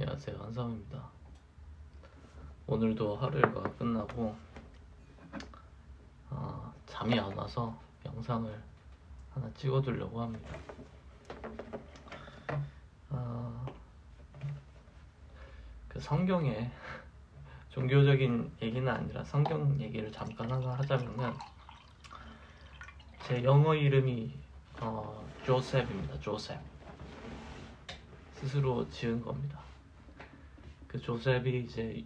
안녕하세요, 한성입니다. 오늘도 하루가 끝나고 잠이 안 와서 영상을 하나 찍어두려고 합니다. 그 성경에 종교적인 얘기는 아니라 성경 얘기를 잠깐 하나 하자면은, 제 영어 이름이 조셉입니다. 조셉. 스스로 지은 겁니다. 그 조셉이 이제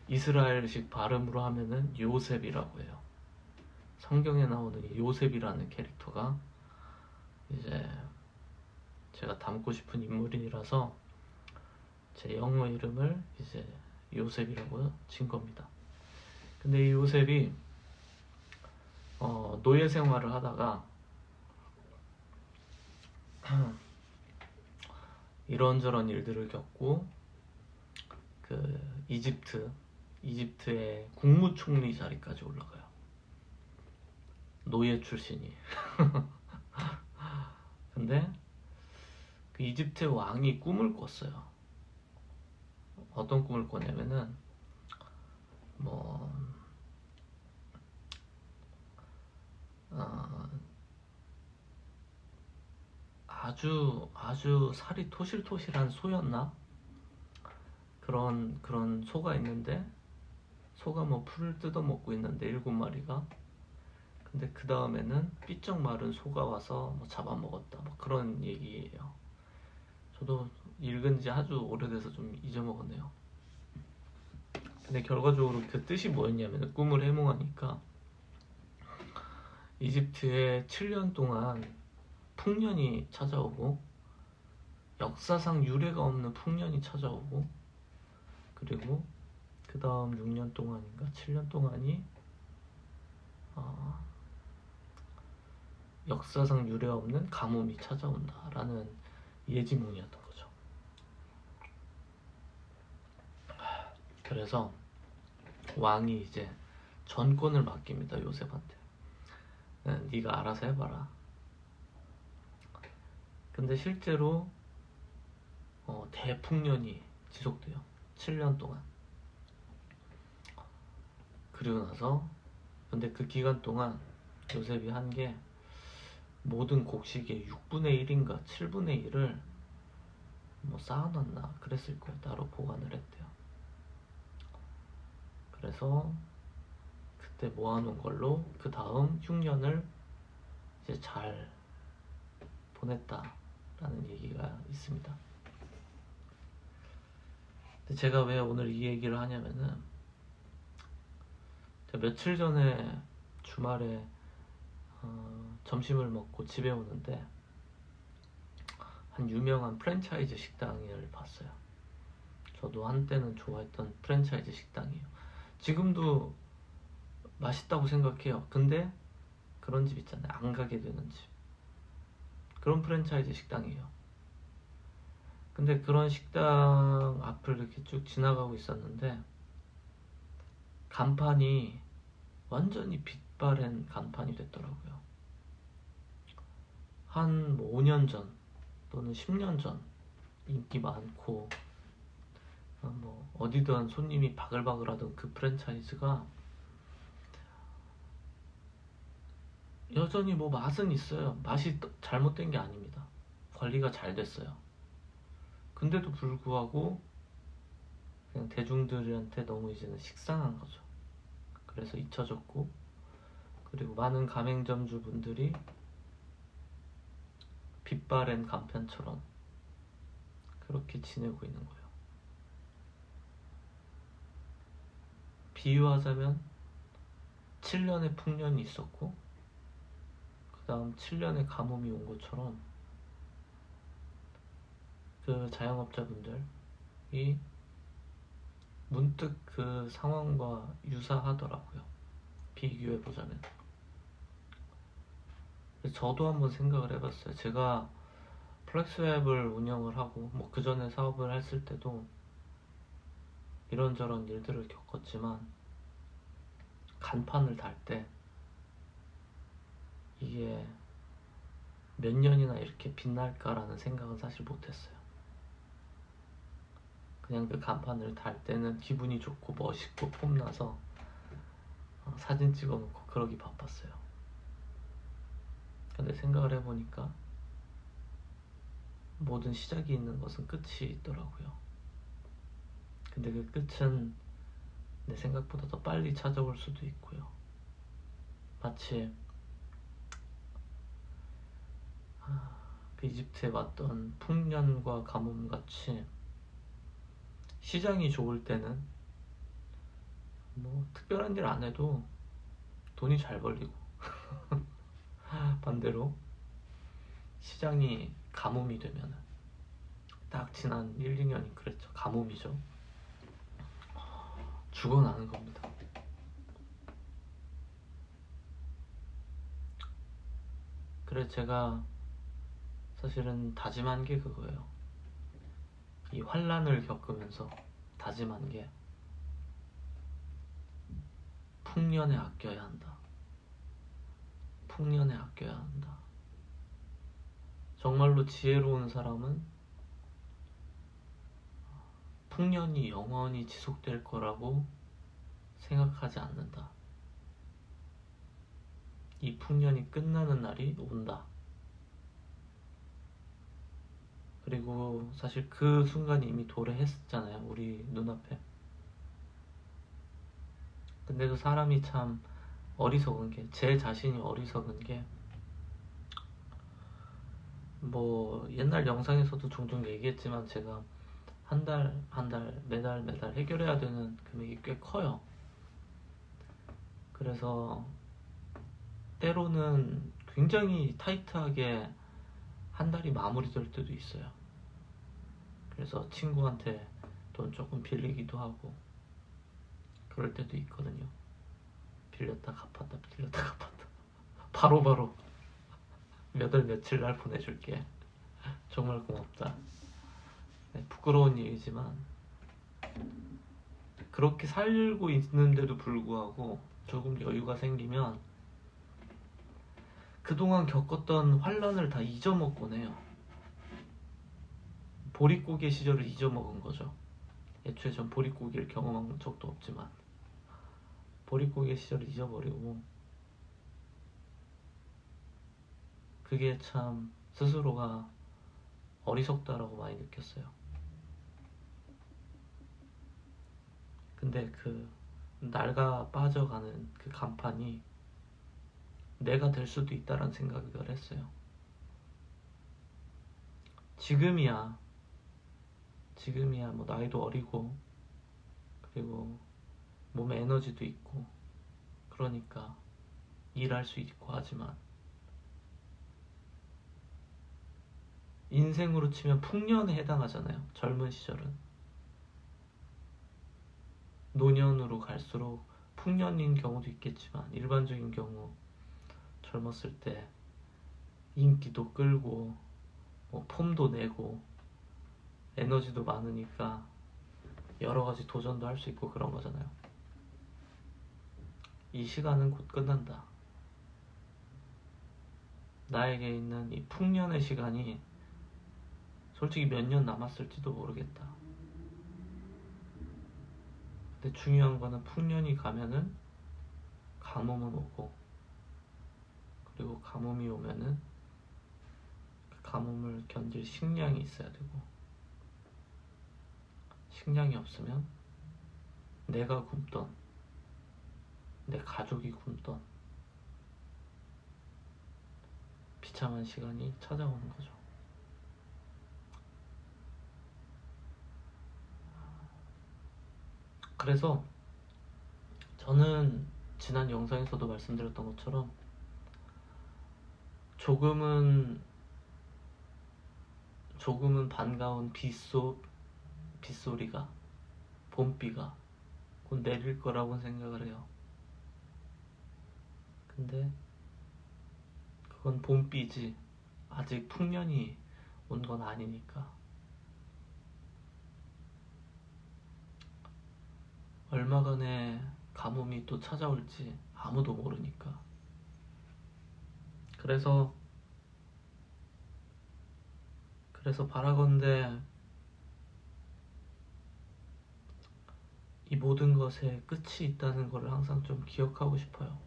이스라엘식 발음으로 하면은 요셉이라고 해요. 성경에 나오는 이 요셉이라는 캐릭터가 이제 제가 닮고 싶은 인물이라서 제 영어 이름을 이제 요셉이라고 진 겁니다. 근데 이 요셉이 노예 생활을 하다가 이런저런 일들을 겪고 그 이집트의 국무총리 자리까지 올라가요. 노예 출신이. 근데 그 이집트의 왕이 꿈을 꿨어요. 어떤 꿈을 꿨냐면은 아주 살이 토실토실한 소였나? 그런 소가 있는데, 소가 풀을 뜯어먹고 있는데 7마리가. 근데 그 다음에는 삐쩍 마른 소가 와서 잡아먹었다, 그런 얘기예요. 저도 읽은 지 아주 오래돼서 좀 잊어먹었네요. 근데 결과적으로 그 뜻이 뭐였냐면, 꿈을 해몽하니까 이집트에 7년 동안 풍년이 찾아오고, 역사상 유례가 없는 풍년이 찾아오고, 그리고 그 다음 6년 동안인가 7년 동안이 역사상 유례 없는 가뭄이 찾아온다라는 예지몽이었던 거죠. 그래서 왕이 이제 전권을 맡깁니다, 요셉한테. 네가 알아서 해봐라. 근데 실제로 대풍년이 지속돼요. 7년 동안. 그리고 나서 근데 그 기간 동안 요셉이 한 게, 모든 곡식의 6분의 1인가 7분의 1을 쌓아놨나 그랬을 거예요. 따로 보관을 했대요. 그래서 그때 모아놓은 걸로 그 다음 흉년을 이제 잘 보냈다라는 얘기가 있습니다. 근데 제가 왜 오늘 이 얘기를 하냐면은, 제가 며칠 전에 주말에 점심을 먹고 집에 오는데 한 유명한 프랜차이즈 식당을 봤어요. 저도 한때는 좋아했던 프랜차이즈 식당이에요. 지금도 맛있다고 생각해요. 근데 그런 집 있잖아요, 안 가게 되는 집. 그런 프랜차이즈 식당이에요. 근데 그런 식당 앞을 이렇게 쭉 지나가고 있었는데, 간판이 완전히 빛바랜 간판이 됐더라고요. 한 5년 전 또는 10년 전 인기 많고 어디든 손님이 바글바글하던 그 프랜차이즈가 여전히 맛은 있어요. 맛이 잘못된 게 아닙니다. 관리가 잘 됐어요. 근데도 불구하고 그냥 대중들한테 너무 이제는 식상한 거죠. 그래서 잊혀졌고, 그리고 많은 가맹점주분들이 빛바랜 간판처럼 그렇게 지내고 있는 거예요. 비유하자면 7년의 풍년이 있었고 그 다음 7년의 가뭄이 온 것처럼, 그 자영업자분들이 문득 그 상황과 유사하더라고요, 비교해보자면. 저도 한번 생각을 해봤어요. 제가 플렉스웹을 운영을 하고 그 전에 사업을 했을 때도 이런저런 일들을 겪었지만, 간판을 달 때 이게 몇 년이나 이렇게 빛날까라는 생각은 사실 못했어요. 그냥 그 간판을 달 때는 기분이 좋고 멋있고 폼나서 사진 찍어놓고 그러기 바빴어요. 근데 생각을 해보니까 모든 시작이 있는 것은 끝이 있더라고요. 근데 그 끝은 내 생각보다 더 빨리 찾아올 수도 있고요. 마치 그 이집트에 왔던 풍년과 가뭄같이 시장이 좋을 때는 뭐 특별한 일 안 해도 돈이 잘 벌리고 반대로 시장이 가뭄이 되면은 딱 지난 1, 2년이 그랬죠. 가뭄이죠. 죽어나는 겁니다. 그래서 제가 사실은 다짐한 게 그거예요. 이 환란을 겪으면서 다짐한 게 풍년에 아껴야 한다. 풍년에 아껴야 한다. 정말로 지혜로운 사람은 풍년이 영원히 지속될 거라고 생각하지 않는다. 이 풍년이 끝나는 날이 온다. 그리고 사실 그 순간이 이미 도래했었잖아요. 우리 눈앞에. 근데도 사람이 참 어리석은 게, 제 자신이 어리석은 게, 뭐 옛날 영상에서도 종종 얘기했지만 제가 한 달, 매달 해결해야 되는 금액이 꽤 커요. 그래서 때로는 굉장히 타이트하게 한 달이 마무리될 때도 있어요. 그래서 친구한테 돈 조금 빌리기도 하고 그럴 때도 있거든요. 빌렸다 갚았다 빌렸다 갚았다 바로바로 몇 월 며칠 날 보내줄게. 정말 고맙다. 네, 부끄러운 일이지만 그렇게 살고 있는데도 불구하고 조금 여유가 생기면 그동안 겪었던 환란을 다 잊어먹곤 해요. 보릿고개 시절을 잊어먹은 거죠. 애초에 전 보릿고개를 경험한 적도 없지만 보릿고개 시절을 잊어버리고, 그게 참 스스로가 어리석다라고 많이 느꼈어요. 근데 그 낡아 빠져가는 그 간판이 내가 될 수도 있다라는 생각을 했어요. 지금이야 뭐 나이도 어리고 그리고 몸에 에너지도 있고 그러니까 일할 수 있고 하지만 인생으로 치면 풍년에 해당하잖아요. 젊은 시절은. 노년으로 갈수록 풍년인 경우도 있겠지만 일반적인 경우 젊었을 때 인기도 끌고 뭐 폼도 내고 에너지도 많으니까 여러 가지 도전도 할 수 있고 그런 거잖아요. 이 시간은 곧 끝난다. 나에게 있는 이 풍년의 시간이 솔직히 몇 년 남았을지도 모르겠다. 근데 중요한 거는 풍년이 가면은 가뭄은 오고, 그리고 가뭄이 오면은 그 가뭄을 견딜 식량이 있어야 되고, 식량이 없으면 내가 굶던, 내 가족이 굶던 비참한 시간이 찾아오는 거죠. 그래서 저는 지난 영상에서도 말씀드렸던 것처럼 조금은 반가운 빗소리가, 봄비가 곧 내릴 거라고 생각을 해요. 근데 그건 봄비지 아직 풍년이 온 건 아니니까. 얼마간의 가뭄이 또 찾아올지 아무도 모르니까. 그래서 바라건대 이 모든 것에 끝이 있다는 것을 항상 좀 기억하고 싶어요.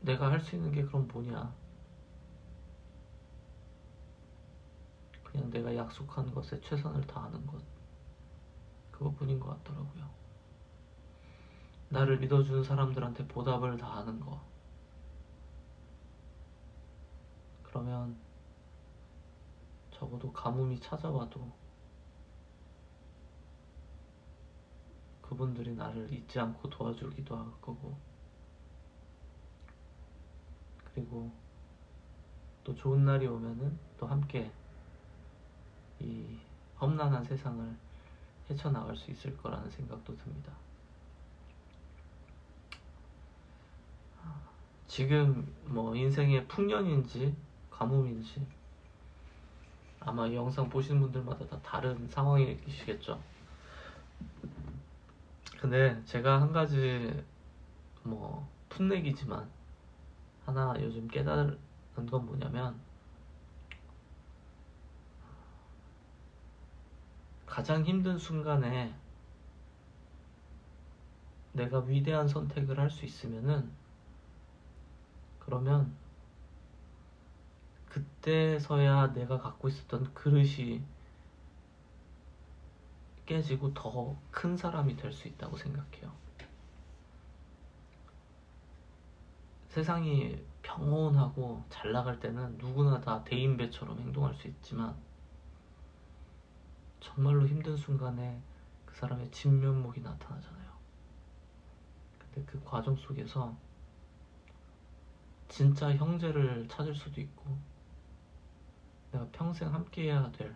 내가 할 수 있는 게 그럼 뭐냐? 그냥 내가 약속한 것에 최선을 다하는 것. 그것뿐인 것 같더라고요. 나를 믿어주는 사람들한테 보답을 다하는 거. 그러면 적어도 가뭄이 찾아와도 그분들이 나를 잊지 않고 도와주기도 할 거고, 그리고 또 좋은 날이 오면은 또 함께 이 험난한 세상을 헤쳐나갈 수 있을 거라는 생각도 듭니다. 지금 뭐 인생의 풍년인지 가뭄인지 아마 이 영상 보시는 분들마다 다 다른 상황이시겠죠. 근데 제가 한 가지 뭐 풋내기지만 하나 요즘 깨달은 건 뭐냐면, 가장 힘든 순간에 내가 위대한 선택을 할 수 있으면은, 그러면 그때서야 내가 갖고 있었던 그릇이 깨지고 더 큰 사람이 될 수 있다고 생각해요. 세상이 평온하고 잘 나갈 때는 누구나 다 대인배처럼 행동할 수 있지만, 정말로 힘든 순간에 그 사람의 진면목이 나타나잖아요. 근데 그 과정 속에서 진짜 형제를 찾을 수도 있고, 내가 평생 함께해야 될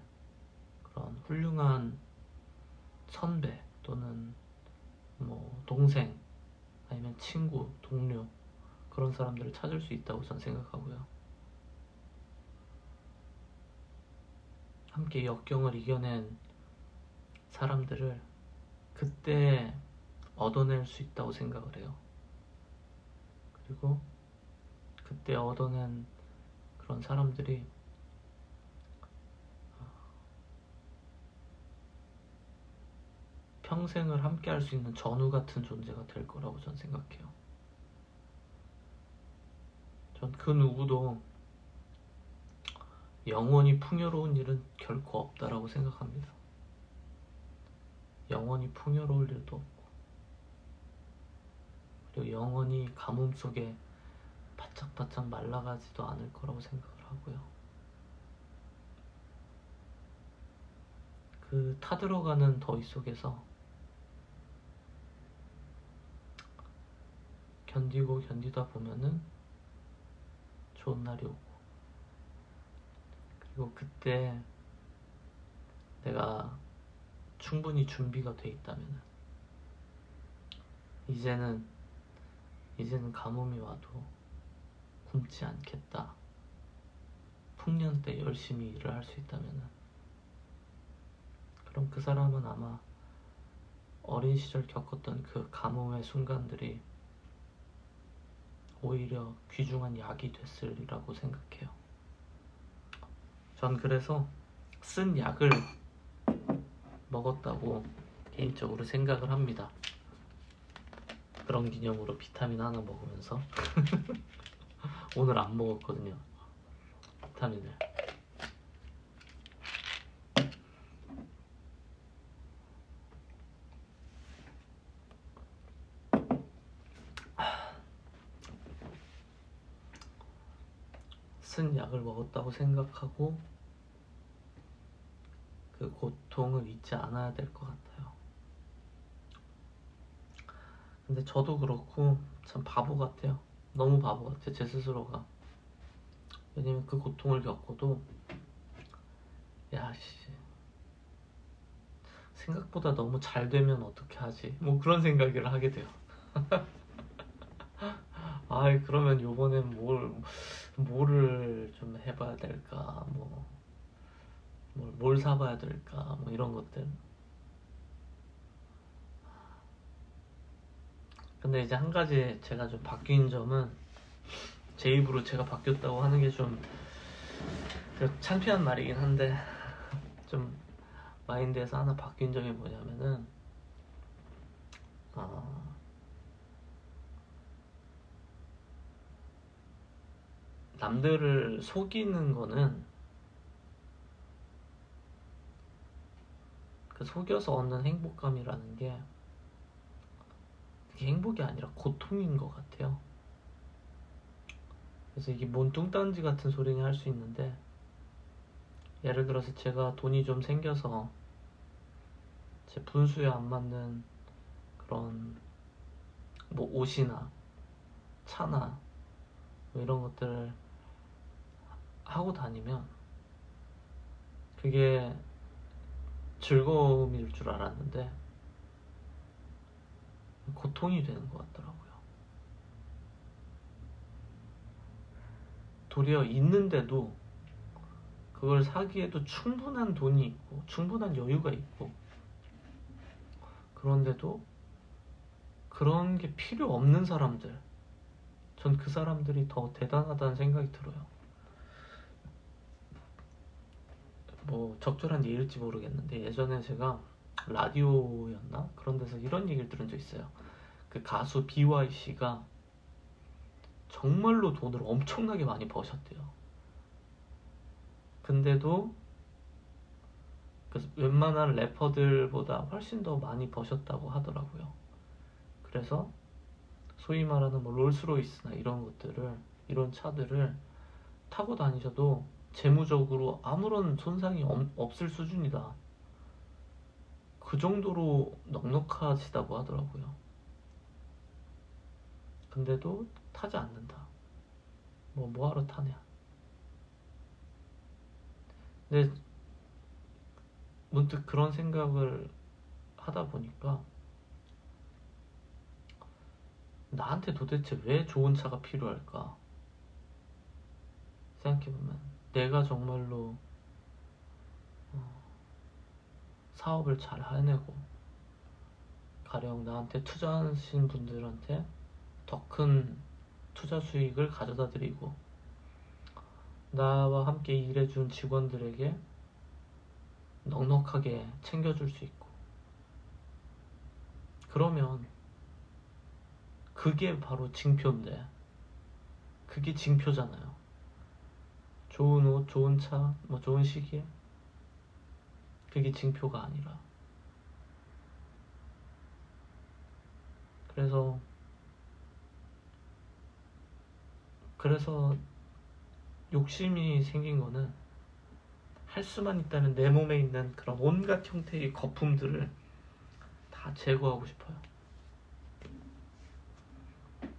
그런 훌륭한 선배 또는 뭐 동생 아니면 친구, 동료, 그런 사람들을 찾을 수 있다고 저는 생각하고요. 함께 역경을 이겨낸 사람들을 그때 얻어낼 수 있다고 생각을 해요. 그리고 그때 얻어낸 그런 사람들이 평생을 함께 할 수 있는 전우 같은 존재가 될 거라고 전 생각해요. 전 그 누구도 영원히 풍요로운 일은 결코 없다라고 생각합니다. 영원히 풍요로울 일도 없고, 그리고 영원히 가뭄 속에 바짝바짝 말라가지도 않을 거라고 생각을 하고요. 그 타들어가는 더위 속에서 견디고 견디다 보면은 좋은 날이 오고, 그리고 그때 내가 충분히 준비가 돼 있다면은 이제는 가뭄이 와도 굶지 않겠다. 풍년 때 열심히 일을 할 수 있다면은, 그럼 그 사람은 아마 어린 시절 겪었던 그 가뭄의 순간들이 오히려 귀중한 약이 됐으리라고 생각해요. 전 그래서 쓴 약을 먹었다고 개인적으로 생각을 합니다. 그런 기념으로 비타민 하나 먹으면서 오늘 안 먹었거든요, 비타민을. 쓴 약을 먹었다고 생각하고 그 고통을 잊지 않아야 될 것 같아요. 근데 저도 그렇고 참 바보 같아요. 너무 바보 같아요, 제 스스로가. 왜냐면 그 고통을 겪어도 야씨, 생각보다 너무 잘 되면 어떻게 하지? 뭐 그런 생각을 하게 돼요. 아이, 그러면 요번엔 뭐를 좀 해봐야 될까? 뭘 사봐야 될까? 뭐 이런 것들. 근데 이제 한 가지 제가 좀 바뀐 점은, 제 입으로 제가 바뀌었다고 하는 게 좀 창피한 말이긴 한데, 좀 마인드에서 하나 바뀐 점이 뭐냐면은 남들을 속이는 거는 그 속여서 얻는 행복감이라는 게 그게 행복이 아니라 고통인 것 같아요. 그래서 이게 뭔 뚱딴지 같은 소리는 할 수 있는데, 예를 들어서 제가 돈이 좀 생겨서 제 분수에 안 맞는 그런 뭐 옷이나 차나 뭐 이런 것들을 하고 다니면 그게 즐거움일 줄 알았는데 고통이 되는 것 같더라고요. 도리어 있는데도 그걸 사기에도 충분한 돈이 있고 충분한 여유가 있고, 그런데도 그런 게 필요 없는 사람들, 전 그 사람들이 더 대단하다는 생각이 들어요. 뭐 적절한 예일지 모르겠는데, 예전에 제가 라디오였나? 그런 데서 이런 얘기를 들은 적 있어요. 그 가수 BYC가 정말로 돈을 엄청나게 많이 버셨대요. 근데도 그 웬만한 래퍼들보다 훨씬 더 많이 버셨다고 하더라고요. 그래서 소위 말하는 뭐 롤스로이스나 이런 것들을, 이런 차들을 타고 다니셔도 재무적으로 아무런 손상이 없을 수준이다. 그 정도로 넉넉하시다고 하더라고요. 근데도 타지 않는다. 뭐하러 타냐. 근데 문득 그런 생각을 하다 보니까 나한테 도대체 왜 좋은 차가 필요할까 생각해보면, 내가 정말로 사업을 잘 해내고 가령 나한테 투자하신 분들한테 더 큰 투자 수익을 가져다 드리고, 나와 함께 일해준 직원들에게 넉넉하게 챙겨줄 수 있고, 그러면 그게 바로 징표인데, 그게 징표잖아요. 좋은 옷, 좋은 차, 뭐 좋은 시계, 그게 징표가 아니라. 그래서 욕심이 생긴 거는, 할 수만 있다면 내 몸에 있는 그런 온갖 형태의 거품들을 다 제거하고 싶어요.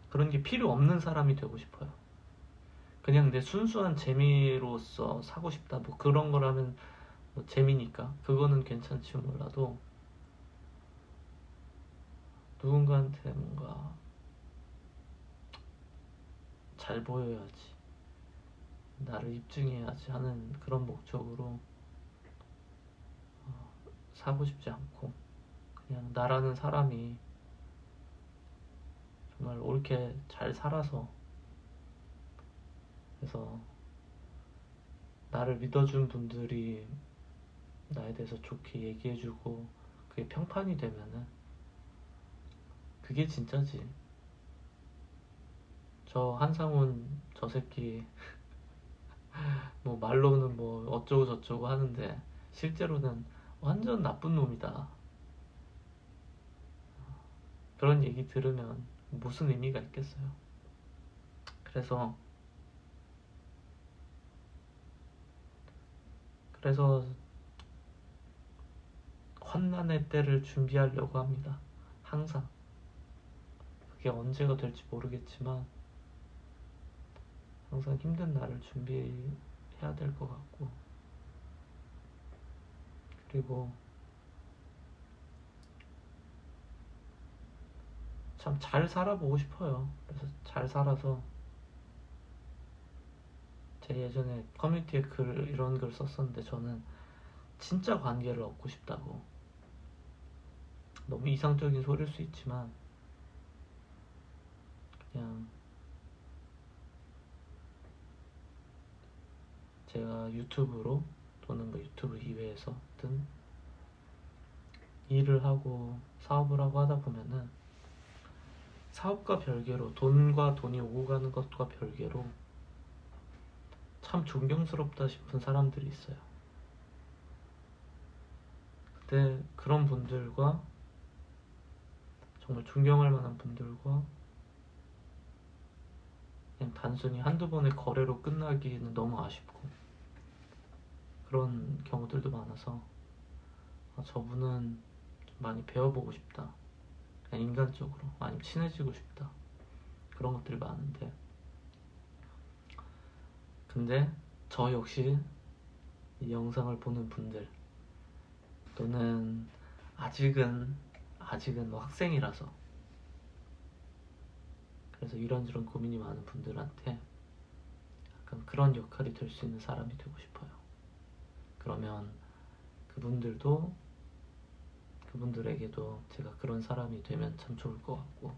그런 게 필요 없는 사람이 되고 싶어요. 그냥 내 순수한 재미로서 사고 싶다, 뭐 그런 거라면 뭐 재미니까 그거는 괜찮지 몰라도, 누군가한테 뭔가 잘 보여야지, 나를 입증해야지 하는 그런 목적으로 사고 싶지 않고, 그냥 나라는 사람이 정말 옳게 잘 살아서, 그래서 나를 믿어준 분들이 나에 대해서 좋게 얘기해주고 그게 평판이 되면은 그게 진짜지. 저 한상훈 저 새끼 뭐 말로는 뭐 어쩌고 저쩌고 하는데 실제로는 완전 나쁜 놈이다, 그런 얘기 들으면 무슨 의미가 있겠어요. 그래서 환난의 때를 준비하려고 합니다. 항상. 그게 언제가 될지 모르겠지만 항상 힘든 날을 준비해야 될 것 같고, 그리고 참 잘 살아보고 싶어요. 그래서 잘 살아서, 제 예전에 커뮤니티에 이런 글 썼었는데, 저는 진짜 관계를 얻고 싶다고. 너무 이상적인 소리일 수 있지만 그냥 제가 유튜브로 또는 뭐 유튜브 이외에서든 일을 하고 사업을 하고 하다 보면은 사업과 별개로 돈과 돈이 오고 가는 것과 별개로 참 존경스럽다 싶은 사람들이 있어요. 근데 그런 분들과 정말 존경할 만한 분들과 그냥 단순히 한두 번의 거래로 끝나기는 너무 아쉽고 그런 경우들도 많아서 저분은 좀 많이 배워보고 싶다. 그냥 인간적으로 많이 친해지고 싶다. 그런 것들이 많은데 근데 저 역시 이 영상을 보는 분들 또는 아직은 뭐 학생이라서 그래서 이런저런 고민이 많은 분들한테 약간 그런 역할이 될 수 있는 사람이 되고 싶어요. 그러면 그분들에게도 제가 그런 사람이 되면 참 좋을 것 같고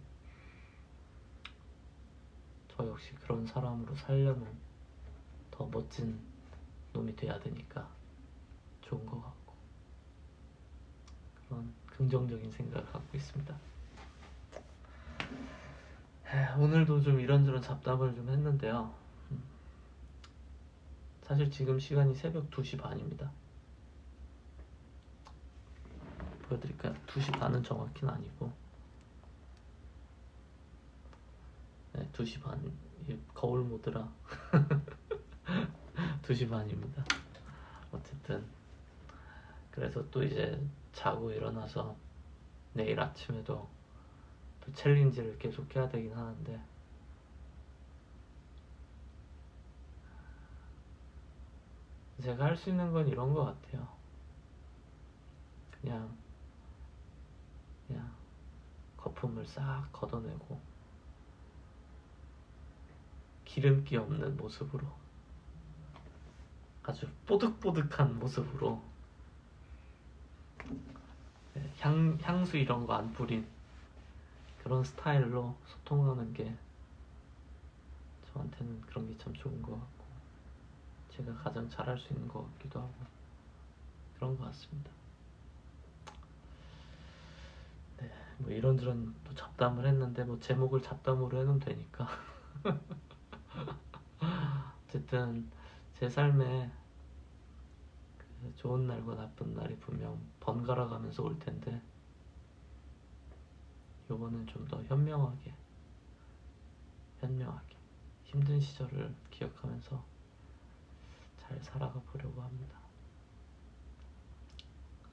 저 역시 그런 사람으로 살려면 더 멋진 놈이 돼야 되니까 좋은 것 같고 그런 긍정적인 생각을 갖고 있습니다. 오늘도 좀 이런저런 잡담을 좀 했는데요. 사실 지금 시간이 새벽 2시 반입니다. 보여드릴까요? 2시 반은 정확히는 아니고 2시 반 거울 모드라 2시 반입니다. 어쨌든 그래서 또 이제 자고 일어나서 내일 아침에도 또 챌린지를 계속 해야 되긴 하는데 제가 할 수 있는 건 이런 것 같아요. 그냥 거품을 싹 걷어내고 기름기 없는 모습으로 아주 뽀득뽀득한 모습으로 향수 이런 거 안 뿌린 그런 스타일로 소통하는 게 저한테는 그런 게 참 좋은 것 같고 제가 가장 잘할 수 있는 것 같기도 하고 그런 것 같습니다. 네, 뭐 이런저런 또 잡담을 했는데 뭐 제목을 잡담으로 해놓으면 되니까 어쨌든 제 삶에 좋은 날과 나쁜 날이 분명 번갈아 가면서 올 텐데 요거는 좀 더 현명하게 힘든 시절을 기억하면서 잘 살아가 보려고 합니다.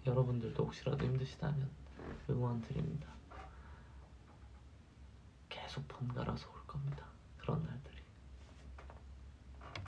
여러분들도 혹시라도 힘드시다면 응원 드립니다. 계속 번갈아서 올 겁니다. 그런 날들.